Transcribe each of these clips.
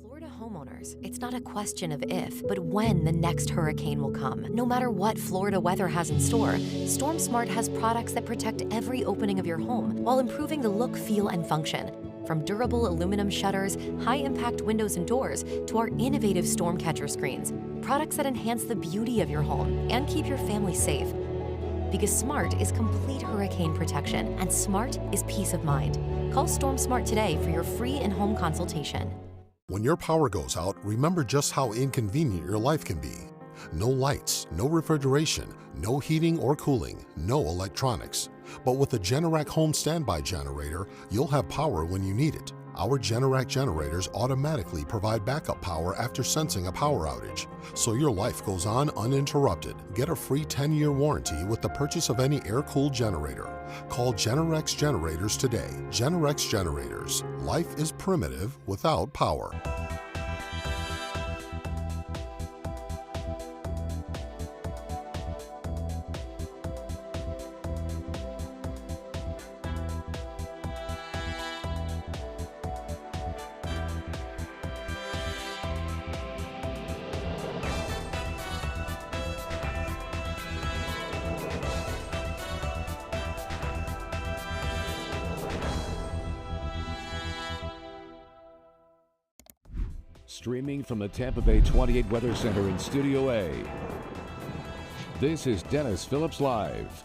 Florida homeowners, it's not a question of if, but when the next hurricane will come. No matter what Florida weather has in store, StormSmart has products that protect every opening of your home while improving the look, feel, and function. From durable aluminum shutters, high-impact windows and doors, to our innovative storm catcher screens, products that enhance the beauty of your home and keep your family safe. Because smart is complete hurricane protection, and smart is peace of mind. Call StormSmart today for your free in-home consultation. When your power goes out, remember just how inconvenient your life can be. No lights, no refrigeration, no heating or cooling, no electronics. But with a Generac home standby generator, you'll have power when you need it. Our Generac generators automatically provide backup power after sensing a power outage, so your life goes on uninterrupted. Get a free 10-year warranty with the purchase of any air-cooled generator. Call Generac Generators today. Generac Generators. Life is primitive without power. Streaming from the Tampa Bay 28 Weather Center in Studio A, this is Denis Phillips Live.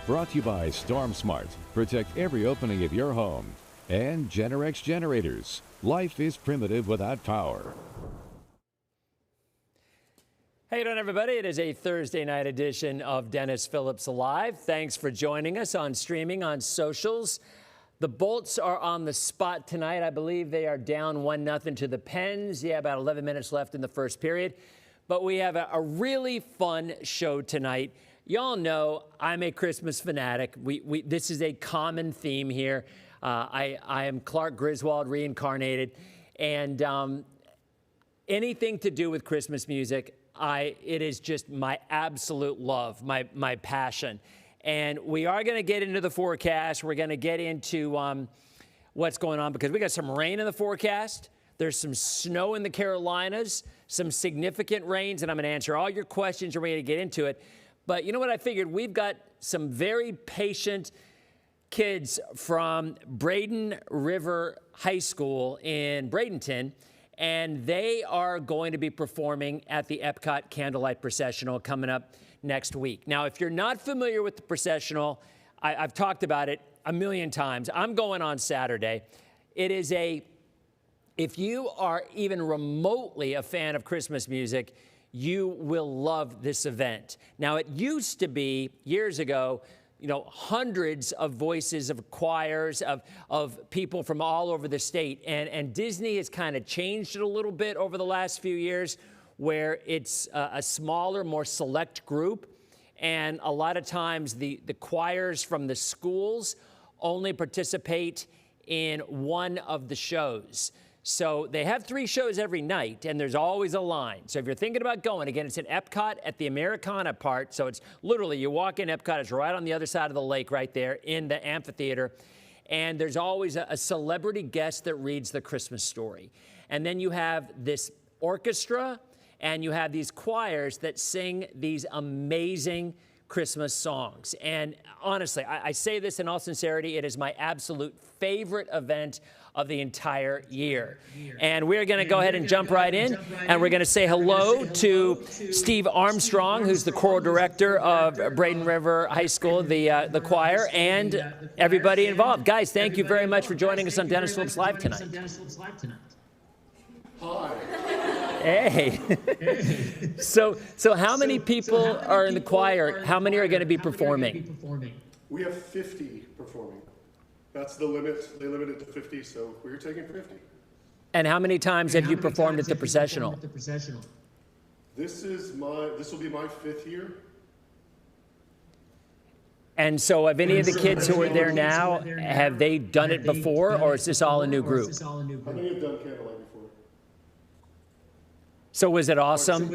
Brought to you by StormSmart. Protect every opening of your home. And Generac Generators. Life is primitive without power. How you doing, everybody? It is a Thursday night edition of Denis Phillips Live. Thanks for joining us on streaming, on socials. The Bolts are on the spot tonight. I believe they are down 1-0 to the Pens. Yeah, about 11 minutes left in the first period. But we have a really fun show tonight. Y'all know I'm a Christmas fanatic. This is a common theme here. I am Clark Griswold reincarnated. And anything to do with Christmas music, it is just my absolute love, my passion. And we are going to get into the forecast. We're going to get into what's going on because we got some rain in the forecast. There's some snow in the Carolinas, some significant rains, and I'm going to answer all your questions. We're going to get into it. But you know what I figured? We've got some very patient kids from Braden River High School in Bradenton, and they are going to be performing at the EPCOT Candlelight Processional coming up next week. Now, if you're not familiar with the processional, I've talked about it a million times. I'm going on Saturday. It is if you are even remotely a fan of Christmas music, you will love this event. Now, it used to be, years ago, hundreds of voices of choirs, of people from all over the state. And Disney has kind of changed it a little bit over the last few years, where it's a smaller, more select group. And a lot of times the choirs from the schools only participate in one of the shows. So they have 3 shows every night, and there's always a line. So if you're thinking about going, again, it's at EPCOT at the Americana part. So it's literally, you walk in EPCOT, it's right on the other side of the lake right there in the amphitheater. And there's always a celebrity guest that reads the Christmas story. And then you have this orchestra, and you have these choirs that sing these amazing Christmas songs. And honestly, I say this in all sincerity, it is my absolute favorite event of the entire year. And we're going to go ahead and jump right in, and we're going to say hello to Steve Armstrong, who's the choral director of Braden River High School, the choir, and everybody involved. Guys, thank you very much for joining us on Denis Phillips Live tonight. Hi. Hey. So how many people are in the choir? How many are going to be performing? We have 50 performing. That's the limit. They limit it to 50, so we're taking 50. And how many times have you performed at the processional? This will be my 5th year. And so have any of the kids who are there now, have they done it before, or is this all a new group? How many have done Candlelight before? So was it awesome?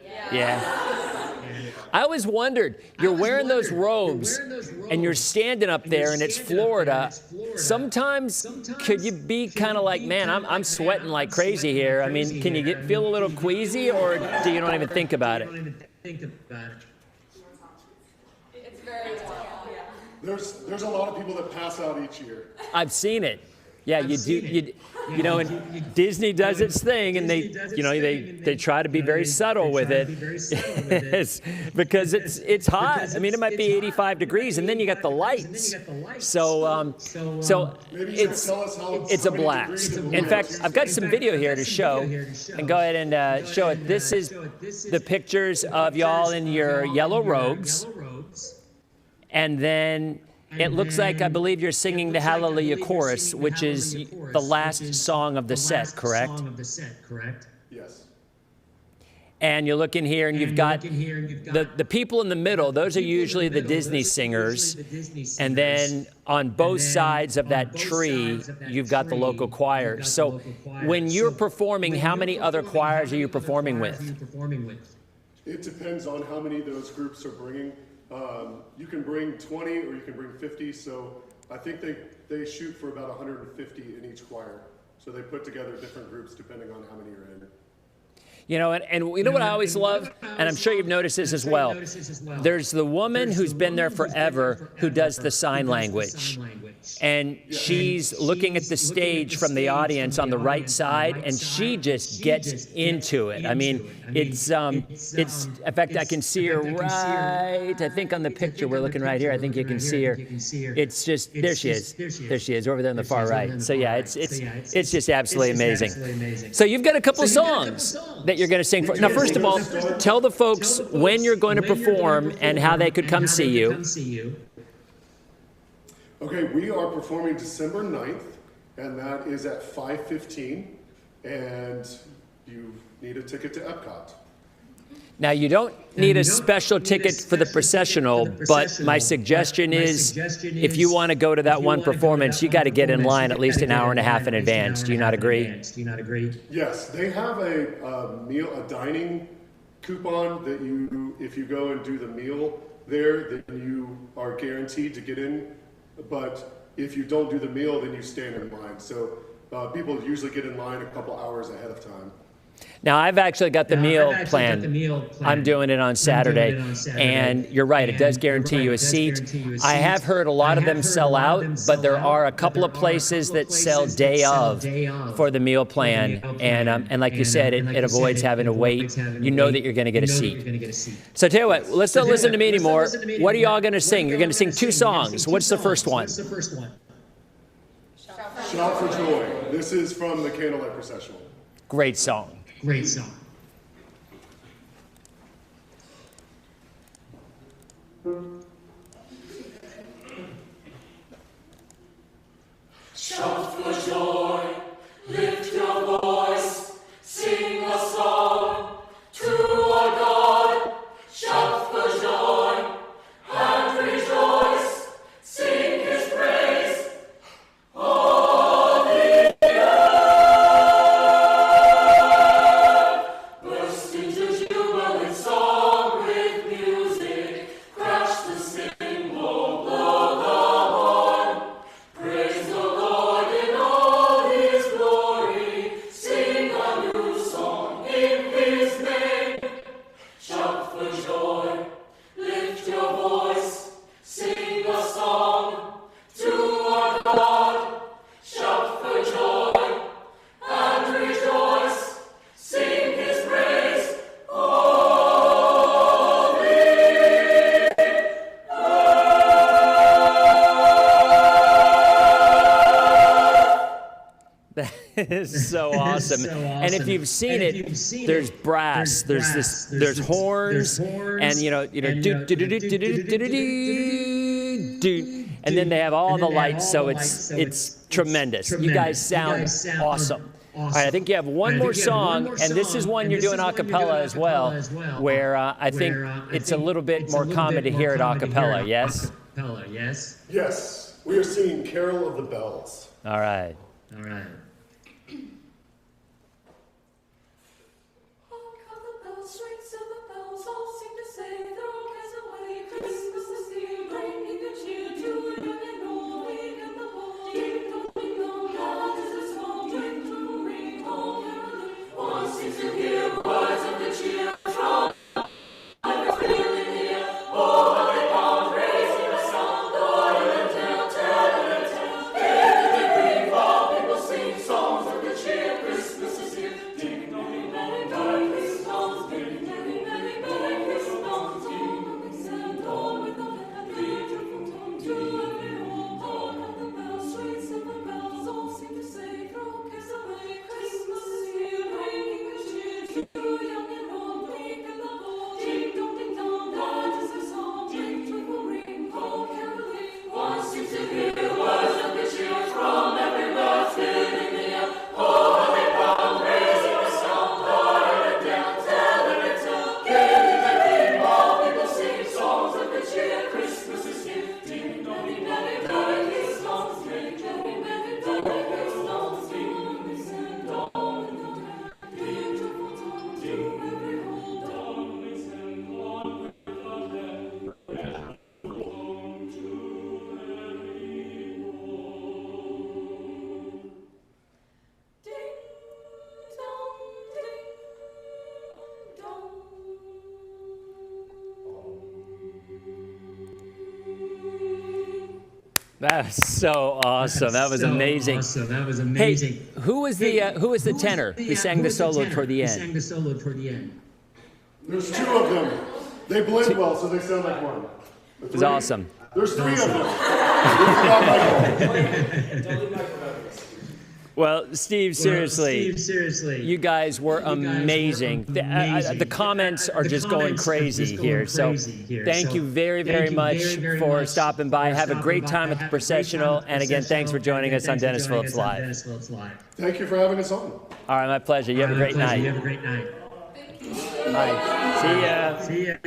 Yeah. Yeah. I always wondered, you're wearing those robes and you're standing up there and it's Florida. Sometimes could you be kind of like, man, I'm sweating like crazy here. I mean, can you feel a little queasy, or do you don't even think about it? It's very warm. There's a lot of people that pass out each year. I've seen it. Yeah, you do. You know, and Disney does its thing, and they try to be very subtle with it, because it's hot. I mean, it might be 85 degrees, and then you got the lights. So it's a blast. In fact, I've got some video here to show, and go ahead and show it. This is the pictures of y'all in your yellow robes, and then it looks like, I believe you're singing the Hallelujah Chorus, which is the last song of the set, correct? Yes. And you look in here, and you've got the people in the middle. Those are usually the Disney singers. And then on both sides of that tree, you've got the local choirs. So when you're performing, how many other choirs are you performing with? It depends on how many of those groups are bringing. You can bring 20 or you can bring 50, so I think they shoot for about 150 in each choir. So they put together different groups depending on how many are in. You know, and you know what I always love, and I'm sure you've noticed this as well. There's the woman who's been there forever who does the sign language. And she's looking at the stage from the audience on the right side, and she just gets into it. I mean, it's in fact, I can see her right, I think on the picture we're looking right here, I think you can see her. It's just, there she is. There she is, over there on the far right. So yeah, it's just absolutely amazing. So you've got a couple songs that you're going to sing for. Now, first of all, tell the folks when you're going to perform and how they could come see you. Okay, we are performing December 9th, and that is at 5:15, and you need a ticket to EPCOT. Now, you don't need a special ticket for the processional, but my suggestion is if you want to go to that one performance, you got to get in line at least an hour and a half in advance. Do you not agree? Yes, they have a dining coupon that if you go and do the meal there, then you are guaranteed to get in. But if you don't do the meal, then you stand in line. So people usually get in line a couple hours ahead of time. Now, I've actually got the meal plan. I'm doing it on Saturday. And you're right, it does guarantee you a seat. I have heard a lot of them sell out, but there are a couple of places that sell day of for the meal plan. And like you said, it avoids having to wait. You know that you're going to get a seat. So tell you what, let's not listen to me anymore. What are y'all going to sing? You're going to sing two songs. What's the first one? Shout for Joy. This is from the Candlelight Processional. Great song. Great song. Shout for joy, lift your voice, sing a song to our God. Shout for joy and rejoice, sing His praise. All the earth burst into jubilant song with music. Crash the cymbal, blow the horn. Praise the Lord in all His glory. Sing a new song in His name. Shout for joy, lift your voice, sing a song to our God. Shout for joy and rejoice, sing His praise. All the That is so awesome. And if you've seen it, there's brass, there's horns, and and then they have all the lights, so it's tremendous. You guys sound awesome. All right, I think you have one more song, and this is one you're doing a cappella as well, where I think it's a little bit more common to hear it a cappella, yes? Yes, we are singing Carol of the Bells. All right. Hark how the bells ring, silver bells all seem to say they're all That was so awesome. That was amazing. That was amazing. Hey, who was the tenor who sang the solo toward the end? There's two of them. They blend well, so they sound like one. It was awesome. There's three of them. Well, Steve, seriously, you guys were amazing. The comments are just going crazy here. So thank you very, very much for stopping by. Have a great time at the processional. And again, thanks for joining us on Denis Phillips Live. Thank you for having us on. All right, my pleasure. You have a great night. All right. See ya.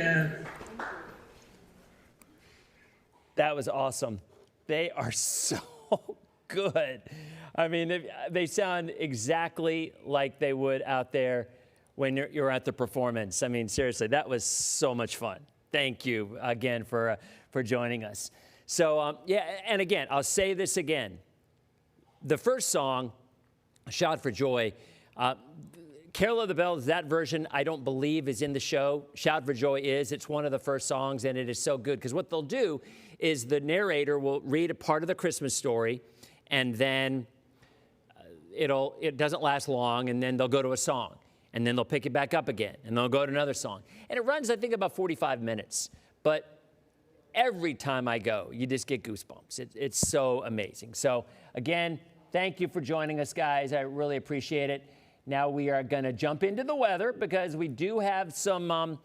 That was awesome. They are so good. I mean, they sound exactly like they would out there when you're at the performance. I mean, seriously, that was so much fun. Thank you again for joining us. So, yeah, and again, I'll say this again. The first song, Shout for Joy, Carol of the Bells, that version, I don't believe is in the show. Shout for Joy is. It's one of the first songs, and it is so good. Because what they'll do is the narrator will read a part of the Christmas story, and then it doesn't last long, and then they'll go to a song. And then they'll pick it back up again, and they'll go to another song. And it runs, I think, about 45 minutes. But every time I go, you just get goosebumps. It's so amazing. So, again, thank you for joining us, guys. I really appreciate it. Now we are going to jump into the weather because we do have some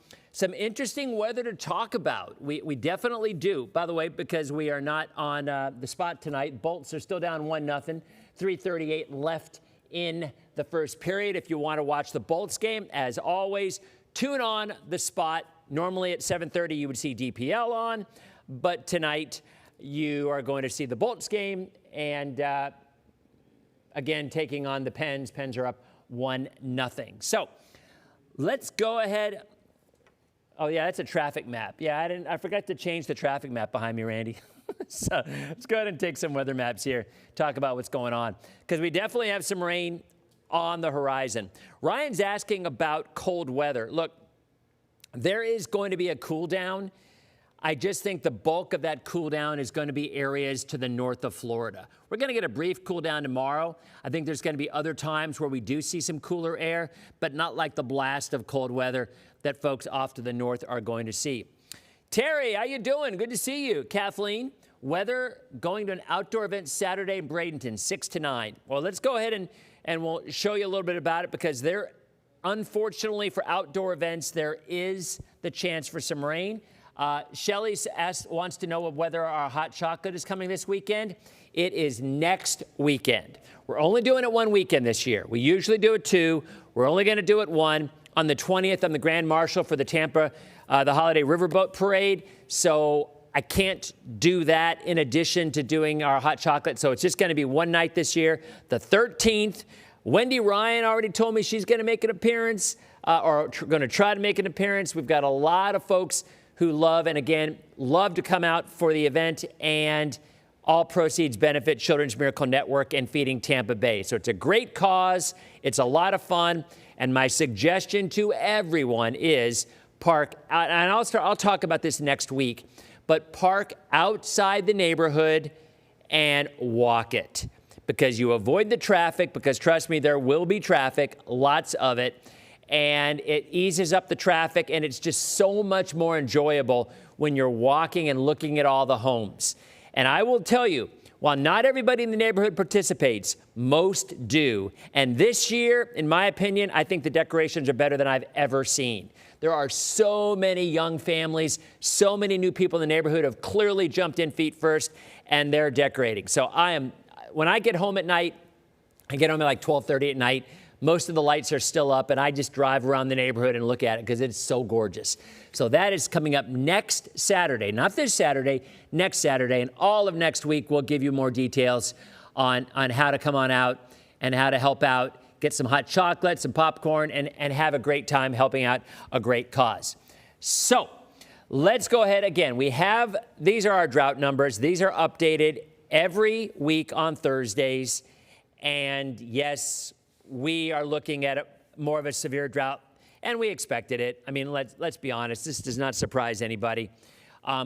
interesting weather to talk about. We definitely do. By the way, because we are not on the spot tonight, Bolts are still down 1-0, 3:38 left in the first period. If you want to watch the Bolts game, as always, tune on the spot. Normally at 7:30 you would see DPL on, but tonight you are going to see the Bolts game, and again, taking on the Pens. Pens are up 1-0. So let's go ahead. Oh yeah, that's a traffic map. Yeah, I forgot to change the traffic map behind me, Randy. So let's go ahead and take some weather maps here, talk about what's going on, because we definitely have some rain on the horizon. Ryan's asking about cold weather. Look, there is going to be a cool down. I just think the bulk of that cool down is going to be areas to the north of Florida. We're going to get a brief cool down tomorrow. I think there's going to be other times where we do see some cooler air, but not like the blast of cold weather that folks off to the north are going to see. Terry, how you doing? Good to see you. Kathleen, weather going to an outdoor event Saturday in Bradenton, 6 to 9. Well, let's go ahead and we'll show you a little bit about it, because unfortunately for outdoor events, there is the chance for some rain. Shelly wants to know whether our hot chocolate is coming this weekend. It is next weekend. We're only doing it one weekend this year. We usually do it 2. We're only going to do it 1. On the 20th, I'm the Grand Marshal for the Tampa, the Holiday Riverboat Parade. So I can't do that in addition to doing our hot chocolate. So it's just going to be one night this year. The 13th, Wendy Ryan already told me she's going to make an appearance, or going to try to make an appearance. We've got a lot of folks who love to come out for the event, and all proceeds benefit Children's Miracle Network and Feeding Tampa Bay. So it's a great cause. It's a lot of fun. And my suggestion to everyone is park out, and I'll talk about this next week, but park outside the neighborhood and walk it, because you avoid the traffic, because trust me, there will be traffic, lots of it. And it eases up the traffic, and it's just so much more enjoyable when you're walking and looking at all the homes. And I will tell you, while not everybody in the neighborhood participates, most do. And this year, in my opinion, I think the decorations are better than I've ever seen. There are so many young families, so many new people in the neighborhood have clearly jumped in feet first, and they're decorating. So when I get home at night, I get home at like 12:30 at night, most of the lights are still up, and I just drive around the neighborhood and look at it because it's so gorgeous. So that is coming up next Saturday, not this Saturday, next Saturday, and all of next week we'll give you more details on how to come on out and how to help out, get some hot chocolate, some popcorn, and have a great time helping out a great cause. So let's go ahead again. These are our drought numbers. These are updated every week on Thursdays, and yes, we are looking at more of a severe drought, and we expected it. I mean, let's be honest. This does not surprise anybody.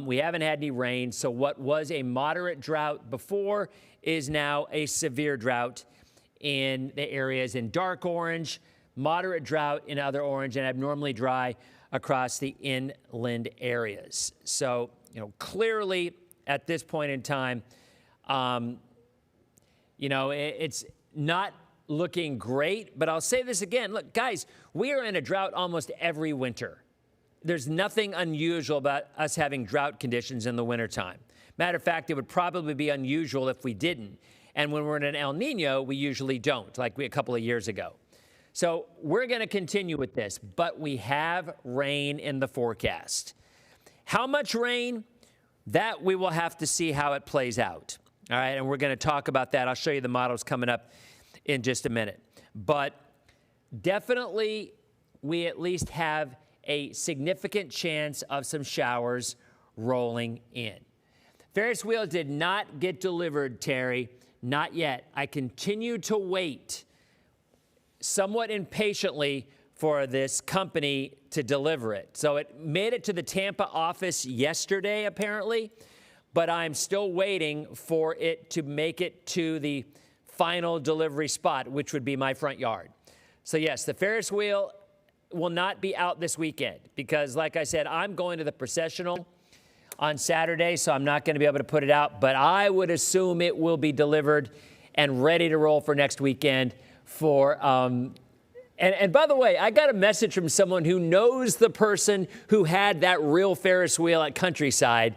We haven't had any rain, so what was a moderate drought before is now a severe drought in the areas in dark orange, moderate drought in other orange, and abnormally dry across the inland areas. So, clearly at this point in time, it's not looking great, but I'll say this again. Look, guys, we are in a drought almost every winter. There's nothing unusual about us having drought conditions in the wintertime. Matter of fact, it would probably be unusual if we didn't. And when we're in an El Nino, we usually don't, like a couple of years ago. So we're going to continue with this, but we have rain in the forecast. How much rain? That we will have to see how it plays out. All right, and we're going to talk about that. I'll show you the models coming up in just a minute. But definitely, we at least have a significant chance of some showers rolling in. Ferris wheel did not get delivered, Terry. Not yet. I continue to wait somewhat impatiently for this company to deliver it. So it made it to the Tampa office yesterday, apparently, but I'm still waiting for it to make it to the final delivery spot, which would be my front yard. So yes, the Ferris wheel will not be out this weekend because, like I said, I'm going to the processional on Saturday, so I'm not going to be able to put it out, but I would assume it will be delivered and ready to roll for next weekend for, and by the way, I got a message from someone who knows the person who had that real Ferris wheel at Countryside.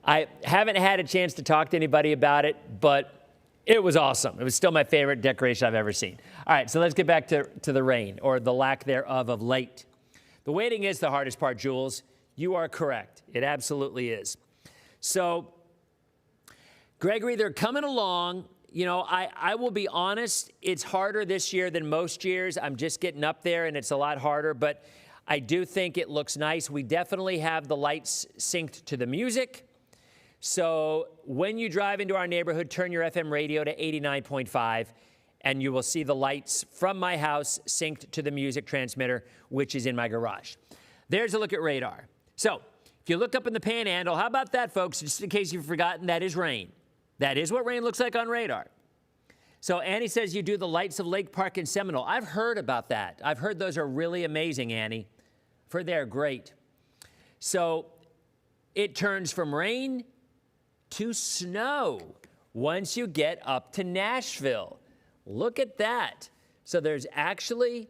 I haven't had a chance to talk to anybody about it, but it was awesome. It was still my favorite decoration I've ever seen. All right, so let's get back to the rain, or the lack thereof of late. The waiting is the hardest part, Jules. You are correct. It absolutely is. So, Gregory, they're coming along. I will be honest, it's harder this year than most years. I'm just getting up there, and it's a lot harder, but I do think it looks nice. We definitely have the lights synced to the music. So when you drive into our neighborhood, turn your FM radio to 89.5, and you will see the lights from my house synced to the music transmitter, which is in my garage. There's a look at radar. So if you look up in the panhandle, how about that, folks? Just in case you've forgotten, that is rain. That is what rain looks like on radar. So Annie says you do the lights of Lake Park in Seminole. I've heard about that. I've heard those are really amazing, Annie. I've heard they're great. So it turns from rain to snow once you get up to Nashville. Look at that. So there's actually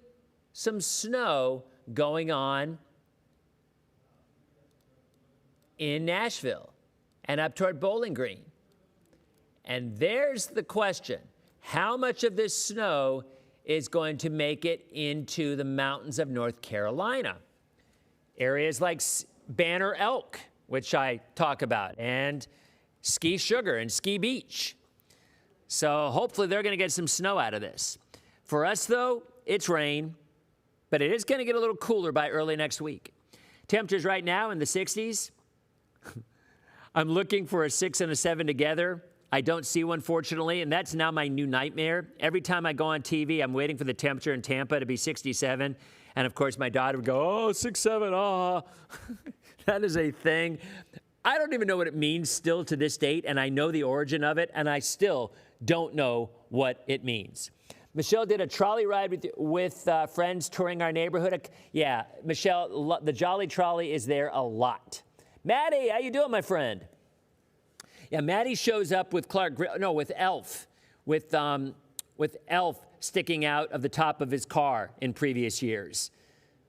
some snow going on in Nashville and up toward Bowling Green. And there's the question. How much of this snow is going to make it into the mountains of North Carolina? Areas like Banner Elk, which I talk about, and Ski Sugar and Ski Beach. So hopefully they're going to get some snow out of this. For us, though, it's rain, but it is going to get a little cooler by early next week. Temperatures right now in the 60s. I'm looking for a 6 and a 7 together. I don't see one, fortunately, and that's now my new nightmare. Every time I go on TV, I'm waiting for the temperature in Tampa to be 67. And, of course, my daughter would go, 6, 7, That is a thing. I don't even know what it means still to this date, and I know the origin of it, and I still don't know what it means. Michelle did a trolley ride with friends touring our neighborhood. Yeah, Michelle, the Jolly Trolley is there a lot. Maddie, how you doing, my friend? Yeah, Maddie shows up with with Elf, with Elf sticking out of the top of his car in previous years.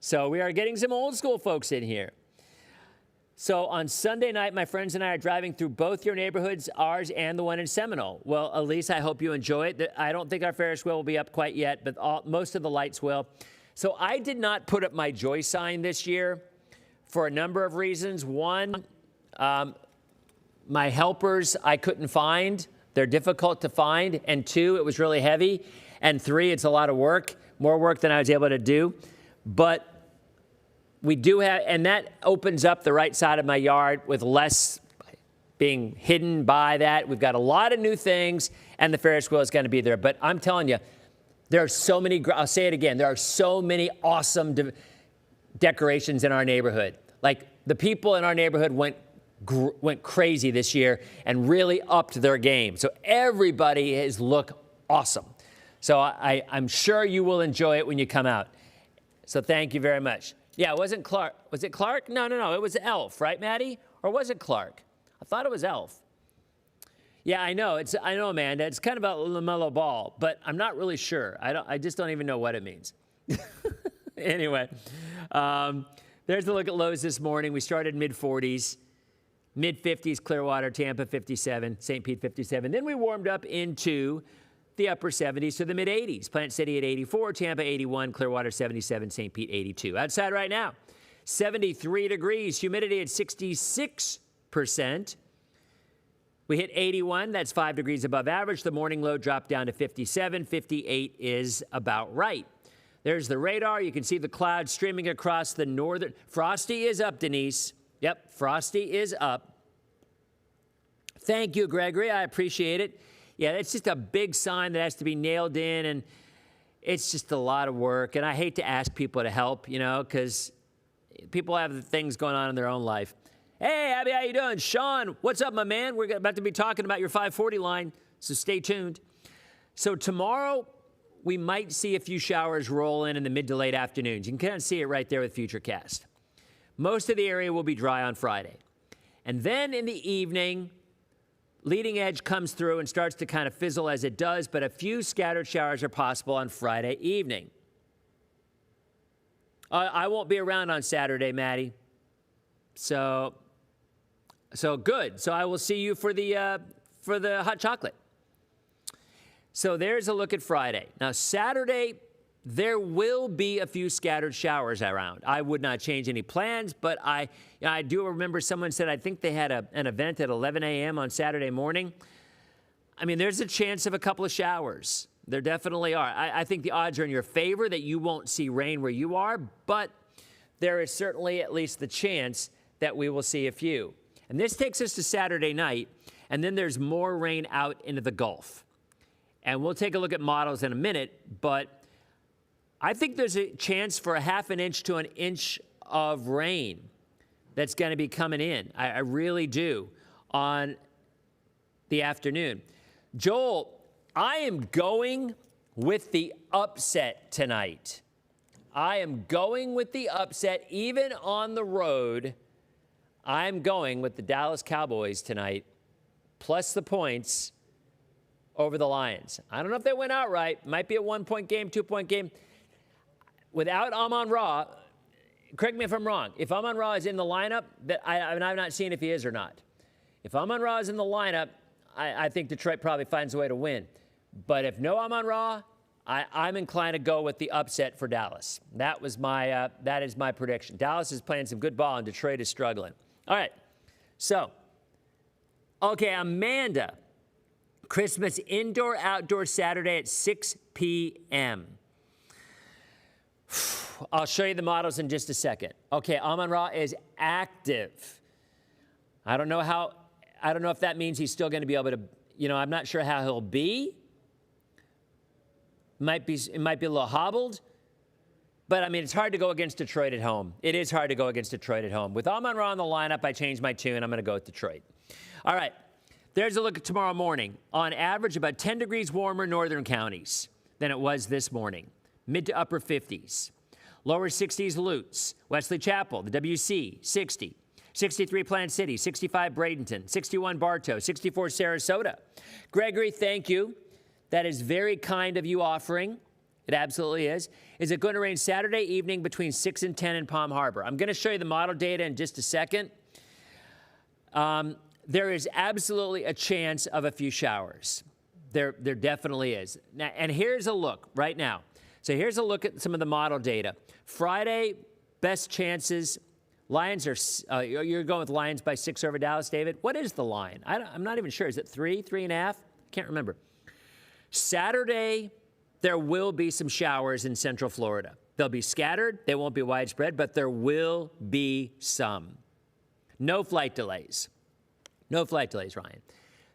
So we are getting some old school folks in here. So on Sunday night, my friends and I are driving through both your neighborhoods, ours and the one in Seminole. Well, Elise, I hope you enjoy it. I don't think our Ferris wheel will be up quite yet, but most of the lights will. So I did not put up my joy sign this year for a number of reasons. One, my helpers I couldn't find. They're difficult to find. And two, it was really heavy. And three, it's a lot of work, more work than I was able to do. But we do have, and that opens up the right side of my yard with less being hidden by that. We've got a lot of new things, and the Ferris wheel is going to be there. But I'm telling you, there are so many, I'll say it again, there are so many awesome decorations in our neighborhood. Like, the people in our neighborhood went went crazy this year and really upped their game. So everybody has looked awesome. So I'm sure you will enjoy it when you come out. So thank you very much. Yeah, it wasn't Clark. Was it Clark? No. It was Elf, right, Maddie? Or was it Clark? I thought it was Elf. Yeah, I know, Amanda. It's kind of a LaMelo Ball, but I'm not really sure. I just don't even know what it means. Anyway, there's a look at lows this morning. We started mid-40s, mid-50s, Clearwater, Tampa 57, St. Pete 57. Then we warmed up into the upper 70s to the mid-80s. Plant City at 84, Tampa 81, Clearwater 77, St. Pete 82. Outside right now, 73 degrees, humidity at 66%. We hit 81, that's 5 degrees above average. The morning low dropped down to 57, 58 is about right. There's the radar. You can see the clouds streaming across the northern. Frosty is up, Denise. Yep, Frosty is up. Thank you, Gregory. I appreciate it. Yeah, it's just a big sign that has to be nailed in, and it's just a lot of work. And I hate to ask people to help, because people have things going on in their own life. Hey, Abby, how you doing? Sean, what's up, my man? We're about to be talking about your 540 line, so stay tuned. So tomorrow, we might see a few showers roll in the mid to late afternoons. You can kind of see it right there with Futurecast. Most of the area will be dry on Friday. And then in the evening, leading edge comes through and starts to kind of fizzle as it does, but a few scattered showers are possible on Friday evening. I won't be around on Saturday, Maddie. So good. So I will see you for the hot chocolate. So there's a look at Friday. Now, Saturday, there will be a few scattered showers around. I would not change any plans, but I do remember someone said I think they had an event at 11 a.m. on Saturday morning. I mean, there's a chance of a couple of showers. There definitely are. I think the odds are in your favor that you won't see rain where you are, but there is certainly at least the chance that we will see a few. And this takes us to Saturday night, and then there's more rain out into the Gulf. And we'll take a look at models in a minute, but I think there's a chance for a half an inch to an inch of rain that's going to be coming in. I really do on the afternoon. Joel, I am going with the upset tonight. I am going with the upset even on the road. I'm going with the Dallas Cowboys tonight, plus the points over the Lions. I don't know if they went outright. Might be a 1-point game, 2-point game. Without Amon-Ra, correct me if I'm wrong. If Amon-Ra is in the lineup, I've not seen if he is or not. If Amon-Ra is in the lineup, I think Detroit probably finds a way to win. But if no Amon-Ra, I'm inclined to go with the upset for Dallas. That is my prediction. Dallas is playing some good ball, and Detroit is struggling. All right. So, okay, Amanda. Christmas indoor-outdoor Saturday at 6 p.m. I'll show you the models in just a second. Okay, Amon-Ra is active. I don't know if that means he's still going to be able to, I'm not sure how he'll be. It might be a little hobbled. But, I mean, it's hard to go against Detroit at home. It is hard to go against Detroit at home. With Amon-Ra in the lineup, I changed my tune. I'm going to go with Detroit. All right. There's a look at tomorrow morning. On average, about 10 degrees warmer northern counties than it was this morning. Mid to upper 50s. Lower 60s Lutz, Wesley Chapel, the WC, 60. 63 Plant City, 65 Bradenton, 61 Bartow, 64 Sarasota. Gregory, thank you. That is very kind of you offering. It absolutely is. Is it going to rain Saturday evening between 6 and 10 in Palm Harbor? I'm going to show you the model data in just a second. There is absolutely a chance of a few showers. There definitely is. Now, and here's a look right now. So here's a look at some of the model data. Friday, best chances. Lions are, you're going with Lions by 6 over Dallas, David? What is the line? I'm not even sure. Is it 3, 3.5? I can't remember. Saturday, there will be some showers in Central Florida. They'll be scattered. They won't be widespread, but there will be some. No flight delays. No flight delays, Ryan.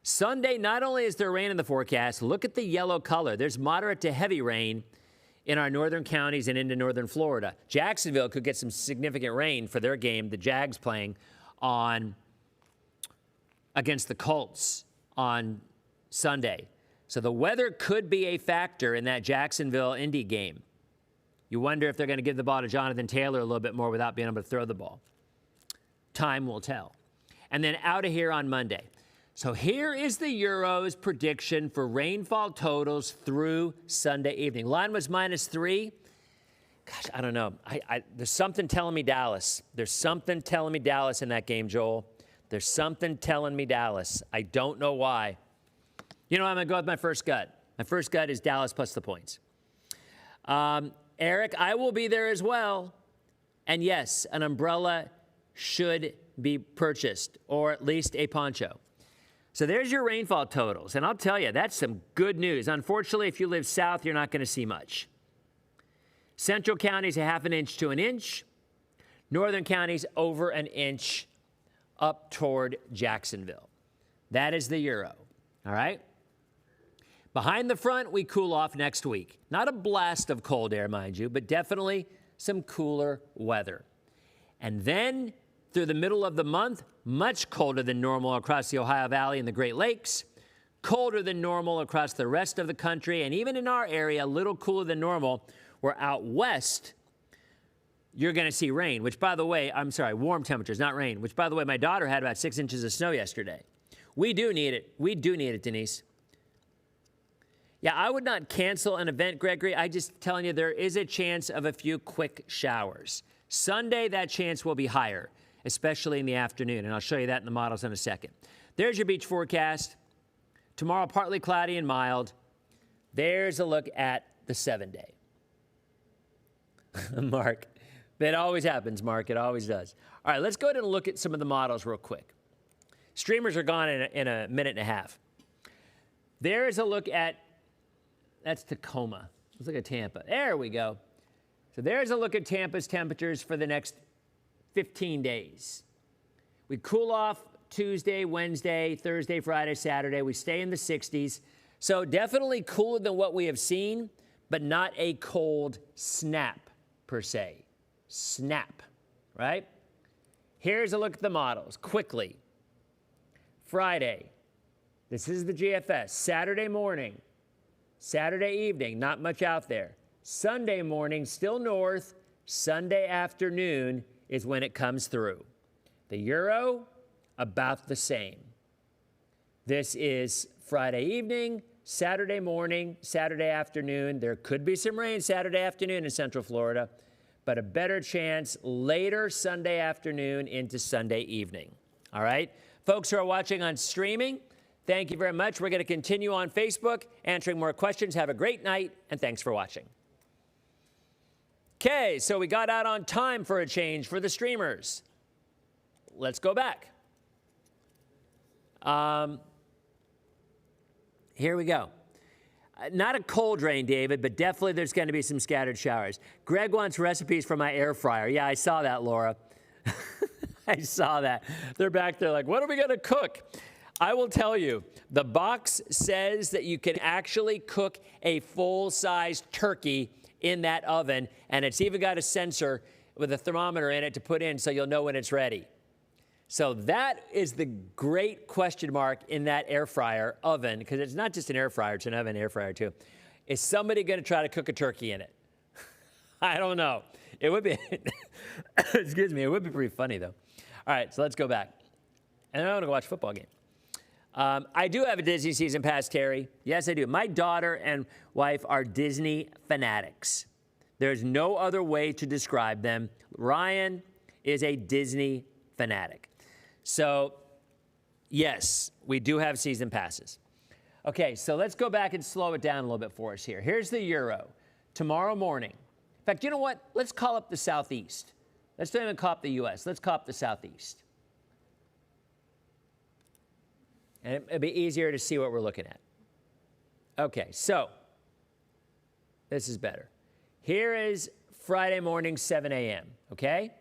Sunday, not only is there rain in the forecast, look at the yellow color. There's moderate to heavy rain in our northern counties and into northern Florida. Jacksonville could get some significant rain for their game, the Jags playing on against the Colts on Sunday. So the weather could be a factor in that Jacksonville-Indy game. You wonder if they're going to give the ball to Jonathan Taylor a little bit more without being able to throw the ball. Time will tell. And then out of here on Monday. So here is the Euro's prediction for rainfall totals through Sunday evening. Line was -3. Gosh, I don't know. There's something telling me Dallas. There's something telling me Dallas in that game, Joel. There's something telling me Dallas. I don't know why. You know, I'm going to go with my first gut. My first gut is Dallas plus the points. Eric, I will be there as well. And yes, an umbrella should be purchased, or at least a poncho. So there's your rainfall totals. And I'll tell you, that's some good news. Unfortunately, if you live south, you're not going to see much. Central counties, 1/2 inch to 1 inch. Northern counties, over 1 inch up toward Jacksonville. That is the Euro. All right? Behind the front, we cool off next week. Not a blast of cold air, mind you, but definitely some cooler weather. And then through the middle of the month, much colder than normal across the Ohio Valley and the Great Lakes, colder than normal across the rest of the country, and even in our area, a little cooler than normal. Where out west, you're going to see rain, which, by the way, I'm sorry, warm temperatures, not rain, which, by the way, my daughter had about 6 inches of snow yesterday. We do need it. We do need it, Denise. Yeah, I would not cancel an event, Gregory. I just telling you, there is a chance of a few quick showers. Sunday, that chance will be higher, especially in the afternoon, and I'll show you that in the models in a second. There's your beach forecast. Tomorrow, partly cloudy and mild. There's a look at the 7-day. Mark, that always happens, Mark. It always does. All right, let's go ahead and look at some of the models real quick. Streamers are gone in a minute and a half. There is a look at, that's Tacoma. Let's look at Tampa. There we go. So there's a look at Tampa's temperatures for the next 15 days. We cool off Tuesday, Wednesday, Thursday, Friday, Saturday. We stay in the 60s. So definitely cooler than what we have seen, but not a cold snap per se. Snap, right? Here's a look at the models quickly. Friday, this is the GFS. Saturday morning, Saturday evening, not much out there. Sunday morning, still north. Sunday afternoon is when it comes through. The Euro, about the same. This is Friday evening, Saturday morning, Saturday afternoon. There could be some rain Saturday afternoon in Central Florida, but a better chance later Sunday afternoon into Sunday evening. All right? Folks who are watching on streaming, thank you very much. We're going to continue on Facebook, answering more questions. Have a great night, and thanks for watching. Okay, so we got out on time for a change for the streamers. Let's go back. Here we go. Not a cold rain, David, but definitely there's going to be some scattered showers. Greg wants recipes for my air fryer. Yeah, I saw that, Laura. I saw that. They're back there like, what are we going to cook? I will tell you, the box says that you can actually cook a full-size turkey in that oven, and it's even got a sensor with a thermometer in it to put in so you'll know when it's ready. So that is the great question mark in that air fryer oven, because it's not just an air fryer, it's an oven air fryer too. Is somebody going to try to cook a turkey in it? I don't know. It would be, excuse me, it would be pretty funny though. All right, so let's go back. And I want to go watch a football game. I do have a Disney season pass, Terry. Yes, I do. My daughter and wife are Disney fanatics. There's no other way to describe them. Ryan is a Disney fanatic. So, yes, we do have season passes. Okay, so let's go back and slow it down a little bit for us here. Here's the Euro. Tomorrow morning. In fact, you know what? Let's call up the Southeast. Let's don't even call up the U.S. Let's call up the Southeast. And it'll be easier to see what we're looking at. Okay, so this is better. Here is Friday morning, 7 a.m., okay?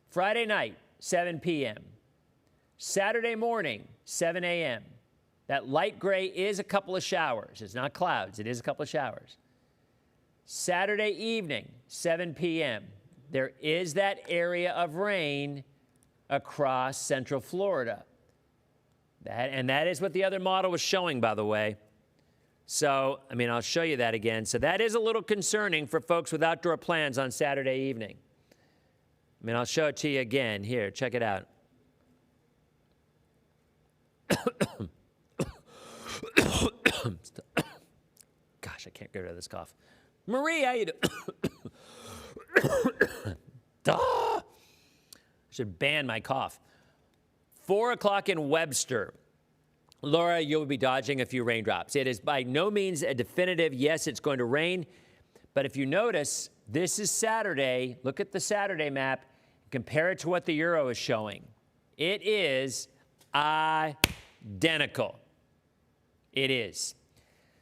Friday night, 7 p.m. Saturday morning, 7 a.m. That light gray is a couple of showers. It's not clouds. It is a couple of showers. Saturday evening, 7 p.m. There is that area of rain across Central Florida. That is what the other model was showing, by the way. So, I mean, I'll show you that again. So that is a little concerning for folks with outdoor plans on Saturday evening. I mean, I'll show it to you again. Here, check it out. Gosh, I can't get rid of this cough. Marie, how you doing? I should ban my cough. 4 o'clock in Webster. Laura, you'll be dodging a few raindrops. It is by no means a definitive, yes, it's going to rain. But if you notice, this is Saturday. Look at the Saturday map. Compare it to what the Euro is showing. It is identical. It is.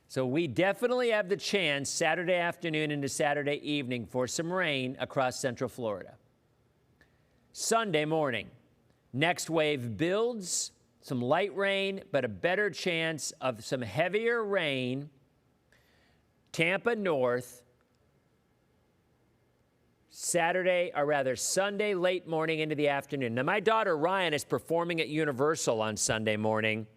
So we definitely have the chance Saturday afternoon into Saturday evening for some rain across Central Florida. Sunday morning, next wave builds, some light rain, but a better chance of some heavier rain. Tampa north, Saturday, or rather Sunday late morning into the afternoon. Now, my daughter Ryan is performing at Universal on Sunday morning,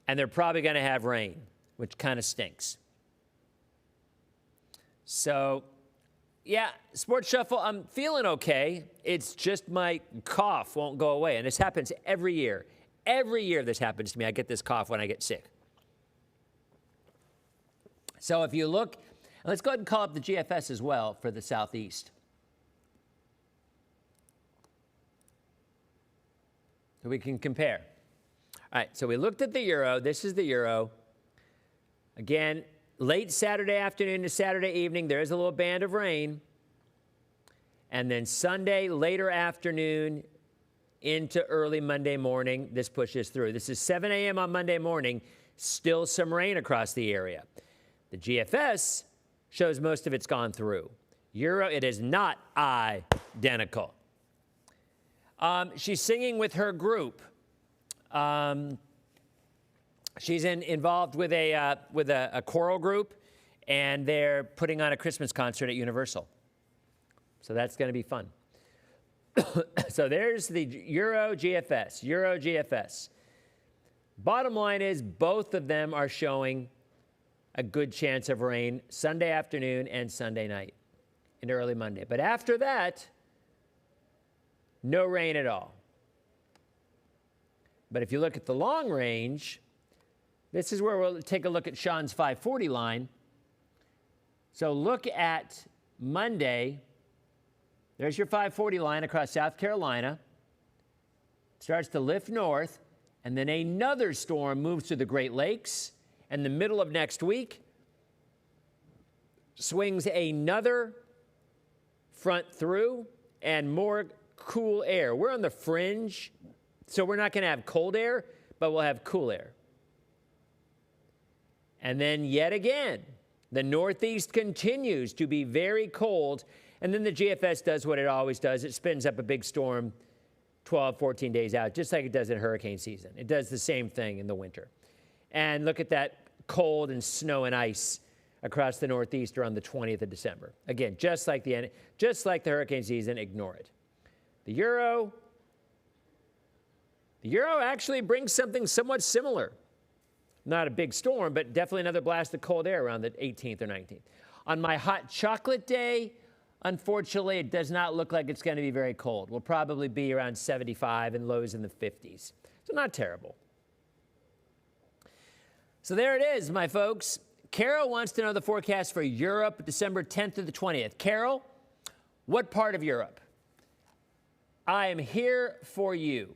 and they're probably going to have rain, which kind of stinks. So, yeah, Sports Shuffle, I'm feeling okay. It's just my cough won't go away, and this happens every year. Every year this happens to me. I get this cough when I get sick. So if you look, let's go ahead and call up the GFS as well for the Southeast. So we can compare. All right, so we looked at the Euro. This is the Euro. Again, late Saturday afternoon to Saturday evening, there is a little band of rain. And then Sunday, later afternoon into early Monday morning, this pushes through. This is 7 a.m. on Monday morning, still some rain across the area. The GFS shows most of it's gone through. Euro, it is not identical. She's singing with her group. She's involved with a choral group, and they're putting on a Christmas concert at Universal. So that's going to be fun. So there's the Euro GFS, Euro GFS. Bottom line is both of them are showing a good chance of rain Sunday afternoon and Sunday night into early Monday. But after that, no rain at all. But if you look at the long range, this is where we'll take a look at Sean's 540 line. So look at Monday. There's your 540 line across South Carolina. Starts to lift north, and then another storm moves to the Great Lakes. And the middle of next week, swings another front through and more cool air. We're on the fringe, so we're not going to have cold air, but we'll have cool air. And then yet again, the Northeast continues to be very cold, and then the GFS does what it always does. It spins up a big storm 12, 14 days out, just like it does in hurricane season. It does the same thing in the winter. And look at that cold and snow and ice across the Northeast around the 20th of December. Again, just like the hurricane season, ignore it. The Euro actually brings something somewhat similar. Not a big storm, but definitely another blast of cold air around the 18th or 19th. On my hot chocolate day, unfortunately, it does not look like it's going to be very cold. We'll probably be around 75 and lows in the 50s. So not terrible. So there it is, my folks. Carol wants to know the forecast for Europe, December 10th to the 20th. Carol, what part of Europe? I am here for you.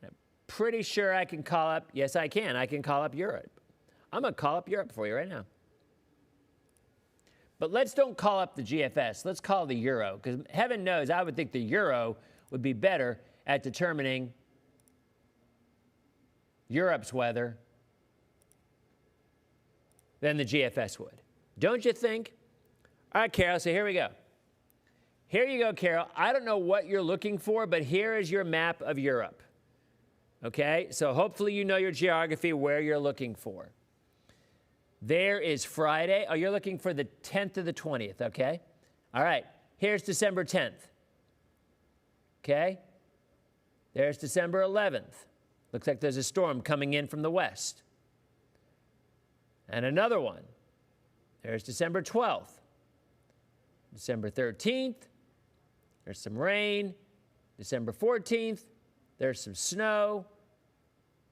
I'm pretty sure I can call up, yes, I can call up Europe. I'm going to call up Europe for you right now. But let's don't call up the GFS. Let's call the Euro, because heaven knows I would think the Euro would be better at determining Europe's weather than the GFS would. Don't you think? All right, Carol, so here we go. Here you go, Carol. I don't know what you're looking for, but here is your map of Europe. Okay? So hopefully you know your geography, where you're looking for. There is Friday. Oh, you're looking for the 10th to the 20th, okay? All right. Here's December 10th. Okay? There's December 11th. Looks like there's a storm coming in from the west. And another one. There's December 12th. December 13th, there's some rain. December 14th, there's some snow.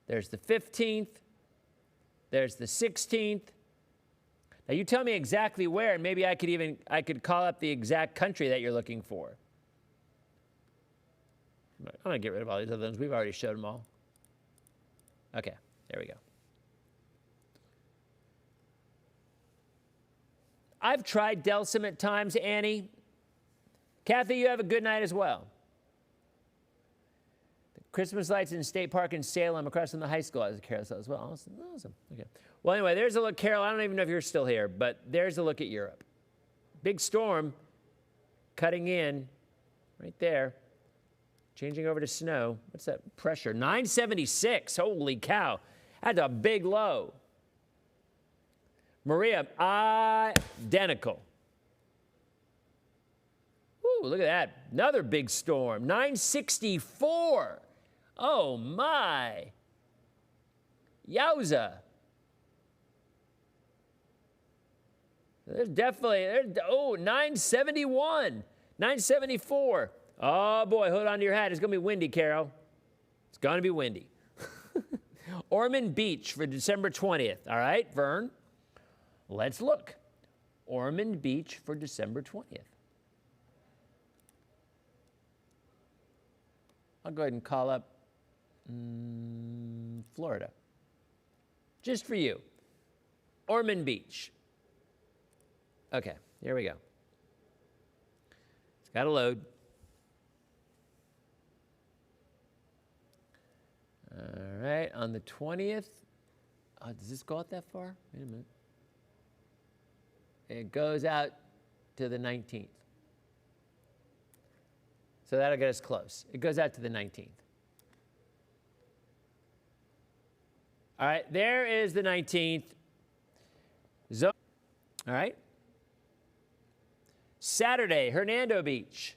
There's the 15th. There's the 16th. Now you tell me exactly where, and maybe I could call up the exact country that you're looking for. I'm going to get rid of all these other ones. We've already showed them all. Okay, there we go. I've tried Delsum at times, Annie. Kathy, you have a good night as well. The Christmas lights in State Park in Salem across from the high school as a carousel as well. Awesome. Okay. Well, anyway, there's a look. Carol, I don't even know if you're still here, but there's a look at Europe. Big storm cutting in right there, changing over to snow. What's that pressure? 976. Holy cow. That's a big low. Maria, identical. Ooh, look at that. Another big storm. 964. Oh, my. Yowza. There's definitely, 971. 974. Oh, boy, hold on to your hat. It's going to be windy, Carol. It's going to be windy. Ormond Beach for December 20th. All right, Vern. Let's look. Ormond Beach for December 20th. I'll go ahead and call up Florida. Just for you. Ormond Beach. Okay, here we go. It's got to load. All right, on the 20th. Does this go out that far? Wait a minute. It goes out to the 19th. So that'll get us close. It goes out to the 19th. All right, there is the 19th. All right. Saturday, Hernando Beach.